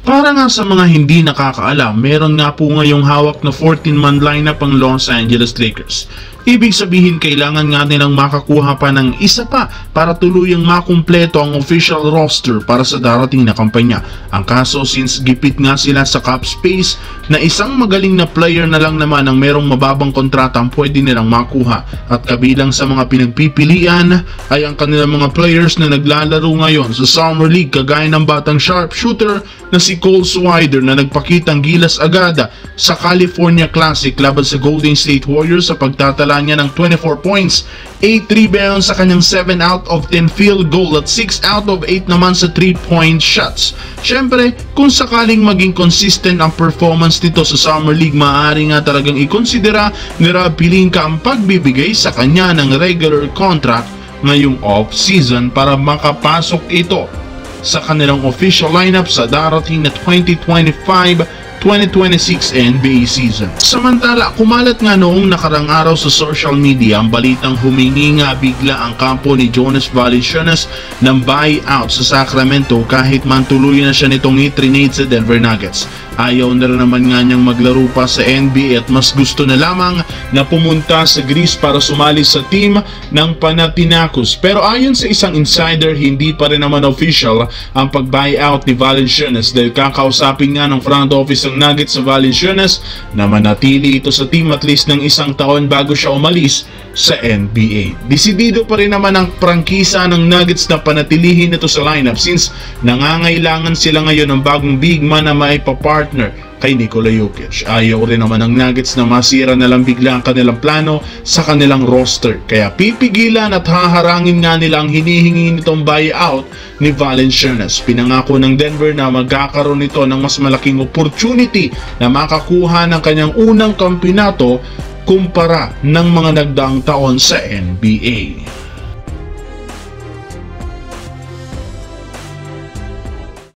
Para nga sa mga hindi nakakaalam, meron nga po ngayong hawak na 14-man lineup ang Los Angeles Lakers. Ibig sabihin, kailangan nga nilang makakuha pa ng isa pa para tuluyang makumpleto ang official roster para sa darating na kampanya. Ang kaso, since gipit nga sila sa cap space, na isang magaling na player na lang naman ang merong mababang kontrata ang pwede nilang makuha. At kabilang sa mga pinagpipilian ay ang kanilang mga players na naglalaro ngayon sa Summer League, kagaya ng batang sharpshooter na si Cole Swider na nagpakitang gilas agad sa California Classic laban sa Golden State Warriors sa pagtatala niya ng 24 points, 8 rebounds sa kanyang 7 out of 10 field goal at 6 out of 8 naman sa 3-point shots. Syempre, kung sakaling maging consistent ang performance nito sa Summer League, maaari nga talagang ikonsidera ni Rob Pelinka ang pagbibigay sa kanya ng regular contract ngayong off-season para makapasok ito sa kanilang official lineup sa darating na 2025-2026 NBA season. Samantala, kumalat nga noong nakarang araw sa social media ang balitang humingi nga bigla ang kampo ni Jonas Valanciunas ng buyout sa Sacramento kahit man tuluyan na siya nitong i-trade sa Denver Nuggets. Ayaw na rin naman nga niyang maglaro pa sa NBA at mas gusto na lamang na pumunta sa Greece para sumali sa team ng Panathinaikos. Pero ayon sa isang insider, hindi pa rin naman official ang pag-buyout ni Valanciunas dahil kakausapin nga ng front office ng Nuggets sa Valanciunas na manatili ito sa team at least ng isang taon bago siya umalis sa NBA. Desidido pa rin naman ang prangkisa ng Nuggets na panatilihin ito sa lineup since nangangailangan sila ngayon ng bagong big man na maipapartner kay Nikola Jokic. Ayaw rin naman ng Nuggets na masira na lang bigla ang kanilang plano sa kanilang roster. Kaya pipigilan at haharangin nga nila ang hinihingi nitong buyout ni Valanciunas. Pinangako ng Denver na magkakaroon nito ng mas malaking opportunity na makakuha ng kanyang unang kampyonato kumpara ng mga nagdaang taon sa NBA.